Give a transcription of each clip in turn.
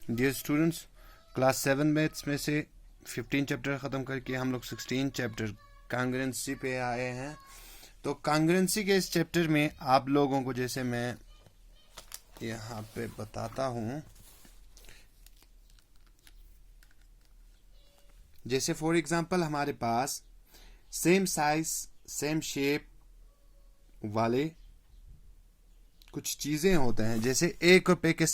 Dear students, class 7 maths में से 15 chapter ख़त्म करके हम लोग 16 चैप्टर कांग्रेंसी पे आए हैं। तो कांग्रेंसी के इस चैप्टर में आप लोगों को, जैसे मैं यहाँ पे बताता हूँ, जैसे फॉर एग्जांपल हमारे पास सेम साइज सेम शेप वाले कुछ चीज़ें होते हैं। जैसे एक रुपए का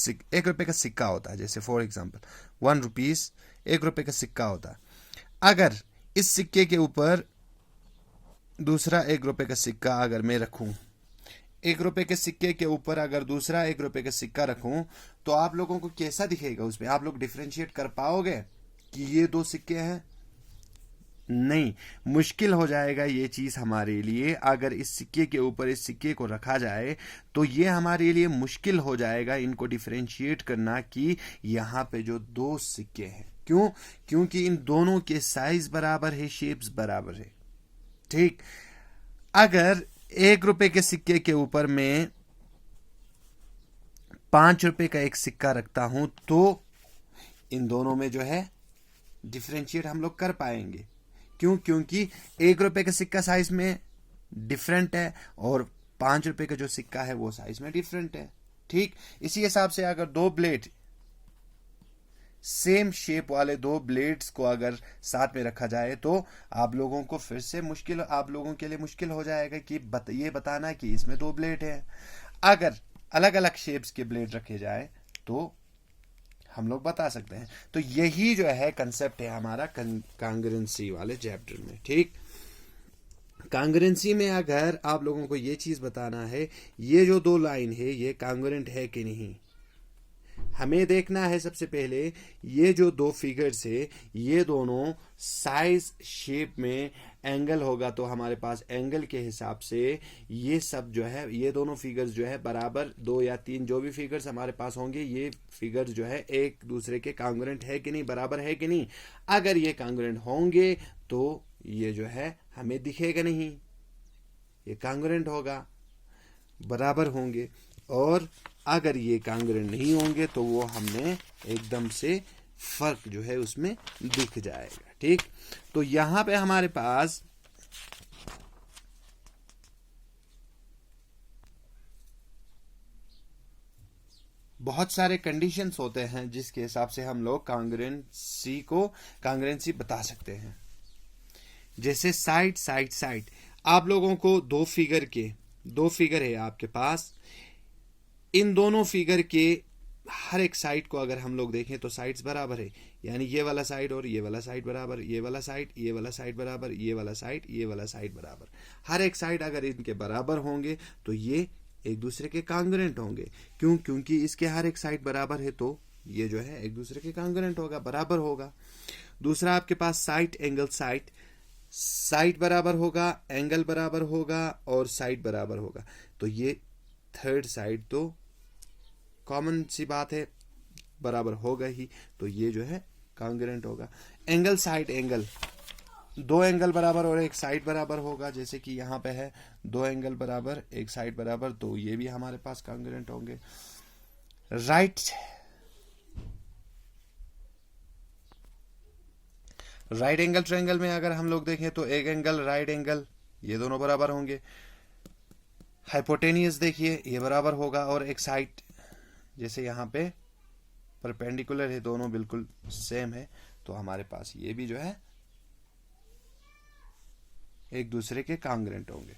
सिक्का होता है। जैसे फॉर एग्जांपल 1 रुपीस 1 रुपए का सिक्का होता है। अगर इस सिक्के के ऊपर दूसरा 1 रुपए का सिक्का अगर मैं रखूं, 1 रुपए के सिक्के के ऊपर अगर दूसरा 1 रुपए का सिक्का रखूं, तो आप लोगों को कैसा दिखेगा? उसमें आप लोग डिफरेंशिएट कर पाओगे कि ये दो सिक्के हैं? नहीं, मुश्किल हो जाएगा ये चीज हमारे लिए। अगर इस सिक्के के ऊपर इस सिक्के को रखा जाए तो ये हमारे लिए मुश्किल हो जाएगा इनको डिफरेंशिएट करना कि यहाँ पे जो दो सिक्के हैं। क्यों? क्योंकि इन दोनों के साइज बराबर है, शेप्स बराबर है। ठीक, अगर 1 रुपए के सिक्के के ऊपर मैं 5 रुपए का एक सिक्का रखता हूं तो इन दोनों में जो है डिफरेंशिएट हम लोग कर पाएंगे। क्यों? क्योंकि 1 रुपए का सिक्का साइज में डिफरेंट है और 5 रुपए का जो सिक्का है वो साइज में डिफरेंट है। ठीक, इसी हिसाब से अगर दो ब्लेड, सेम शेप वाले दो ब्लेड्स को अगर साथ में रखा जाए तो आप लोगों को फिर से मुश्किल, आप लोगों के लिए मुश्किल हो जाएगा कि ये बताना कि इसमें दो ब्लेड है। अगर अलग अलग शेप्स के ब्लेड रखे जाए तो हम लोग बता सकते हैं। तो यही जो है कंसेप्ट है हमारा कांग्रेंसी वाले चैप्टर में। ठीक, कांग्रेंसी में अगर आप लोगों को ये चीज बताना है, ये जो दो लाइन है ये कांग्रेंट है कि नहीं, हमें देखना है सबसे पहले ये जो दो फिगर्स है ये दोनों साइज शेप में एंगल होगा तो हमारे पास एंगल के हिसाब से ये सब जो है, ये दोनों फिगर्स जो है बराबर, 2 या 3 जो भी फिगर्स हमारे पास होंगे ये फिगर्स जो है एक दूसरे के कांग्रेंट है कि नहीं, बराबर है कि नहीं। अगर ये कांग्रेंट होंगे तो ये जो है हमें दिखेगा नहीं, ये कांग्रेंट होगा, बराबर होंगे। और अगर ये कांग्रेंट नहीं होंगे तो वो हमें एकदम से फर्क जो है उसमें दिख जाएगा। ठीक, तो यहां पे हमारे पास बहुत सारे कंडीशंस होते हैं जिसके हिसाब से हम लोग कांग्रेंसी बता सकते हैं। जैसे साइड साइड साइड, आप लोगों को दो फिगर है आपके पास, इन दोनों फिगर के हर एक साइड को अगर हम लोग देखें तो साइड्स बराबर है। यानी ये वाला साइड और ये वाला साइड बराबर, ये वाला साइड बराबर, ये वाला साइड बराबर। हर एक साइड अगर इनके बराबर होंगे तो ये एक दूसरे के कांग्रेंट होंगे। क्यों? क्योंकि इसके हर एक साइड बराबर है तो ये जो है एक दूसरे के कांग्रेंट होगा, बराबर होगा। दूसरा आपके पास साइड एंगल साइड बराबर होगा, एंगल बराबर होगा और साइड बराबर होगा। तो ये थर्ड साइड तो कॉमन सी बात है, बराबर होगा ही, तो ये जो है कांग्रेंट होगा। एंगल साइड एंगल, दो एंगल बराबर और एक साइड बराबर होगा। जैसे कि यहाँ पे है दो एंगल बराबर एक साइड बराबर, तो ये भी हमारे पास कांग्रेंट होंगे। राइट एंगल ट्रायंगल में अगर हम लोग देखें तो एक एंगल राइट एंगल ये दोनों बराबर होंगे। हाइपोटेनियस देखिए ये बराबर होगा, और एक साइड जैसे यहाँ पे परपेंडिकुलर है, दोनों बिल्कुल सेम है, तो हमारे पास ये भी जो है एक दूसरे के कांग्रेंट होंगे।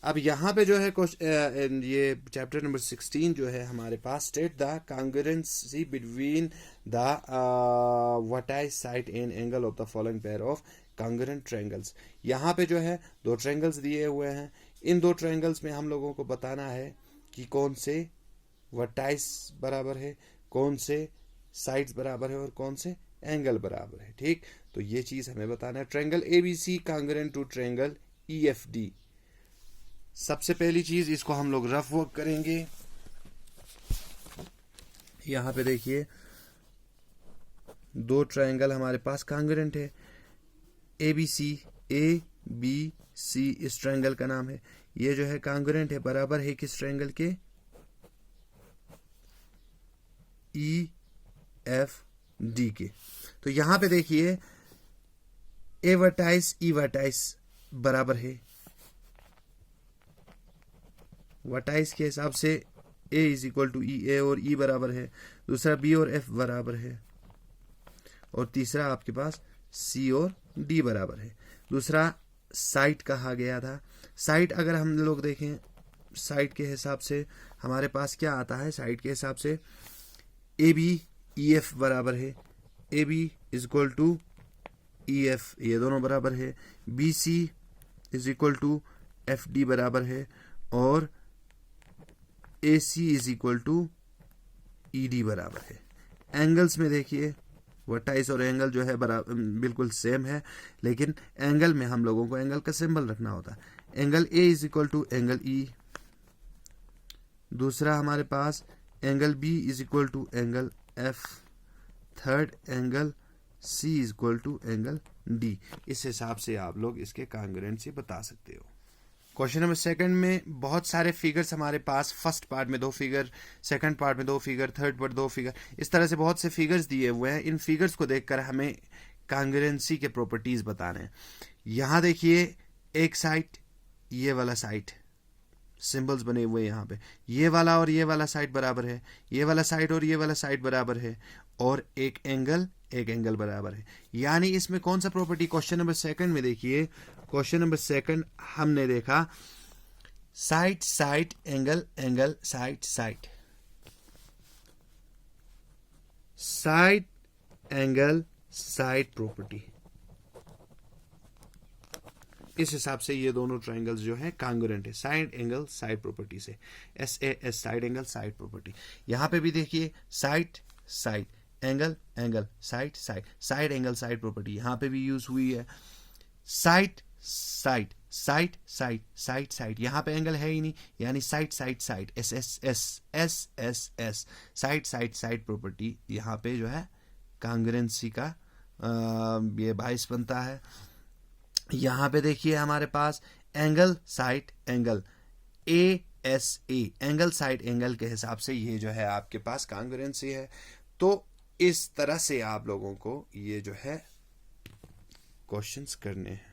अब यहाँ पे जो है ये चैप्टर नंबर 16 जो है हमारे पास, state the congruency between the vertices side in angle of the following pair of congruent triangles. यहाँ पे जो है दो ट्रायंगल्स दिए हुए हैं, इन दो ट्रायंगल्स में हम लोगों को बताना है कि कौन से वर्टाइस बराबर है, कौन से साइड्स बराबर है और कौन से एंगल बराबर है। ठीक, तो ये चीज हमें बताना है। Triangle ABC congruent to triangle EFD. सबसे पहली चीज इसको हम लोग रफ वर्क करेंगे। यहां पे देखिए दो ट्रायंगल हमारे पास कांग्रेंट है, एबीसी, ए बी सी इस ट्रायंगल का नाम है। ये जो है कांग्रेंट है, बराबर है किस ट्रायंगल के? ई एफ डी के। तो यहां पे देखिए ए वर्टाइस ई वर्टाइस बराबर है, वर्टाइस के हिसाब से ए इज इक्वल टू ई, ए और ई बराबर है। दूसरा बी और एफ बराबर है, और तीसरा आपके पास सी और डी बराबर है। दूसरा साइट कहा गया था। साइट अगर हम लोग देखें, साइट के हिसाब से हमारे पास क्या आता है, साइट के हिसाब से ए बी ई एफ बराबर है, A B is equal to E F, ये दोनों बराबर है। B C is equal to F D बराबर है, और A C is equal to E D बराबर है। एंगल्स में देखिए वर्टाइस और एंगल जो है बराबर बिल्कुल सेम है, लेकिन एंगल में हम लोगों को एंगल का सिंबल रखना होता है। Angle A is equal to angle E. दूसरा हमारे पास angle B is equal to angle F. Third angle C is equal to angle D. इस हिसाब से आप लोग इसके कांग्रुएंसी बता सकते हो। क्वेश्चन नंबर सेकंड में बहुत सारे फिगर्स हमारे पास, फर्स्ट पार्ट में 2 फिगर, सेकंड पार्ट में 2 फिगर, थर्ड पार्ट 2 फिगर, इस तरह से बहुत से फिगर्स दिए हुए हैं। इन फिगर्स को देखकर हमें कांग्रुएंसी के प्रॉपर्टीज बताने हैं। यहां देखिए एक साइड, ये वाला साइड, सिंबल्स बने हुए हैं यहाँ पे, ये वाला और ये वाला साइड बराबर है, ये वाला साइड और ये वाला साइड बराबर है, और एक एंगल बराबर है। यानी इसमें कौन सा प्रॉपर्टी, क्वेश्चन नंबर सेकंड में देखिए, क्वेश्चन नंबर सेकंड हमने देखा side side angle angle side side, side angle side property. इस हिसाब से ये दोनों ट्रायंगल्स जो है कांग्रुएंट है साइड एंगल साइड प्रॉपर्टी से, SAS side angle side property. यहां पे भी देखिए side side angle angle side side, side angle side property यहां पे भी यूज हुई है। Side side side side side side, यहां पे एंगल है ही नहीं, यानी side side side SSS side side side property यहां पे जो है कांग्रुएंसी का ये बाइस बनता है। यहां पे देखिए हमारे पास angle side angle ASA, angle side angle के हिसाब से ये जो है आपके पास कांग्रुएंसी है। तो इस तरह से आप लोगों को ये जो है क्वेश्चंस करने हैं।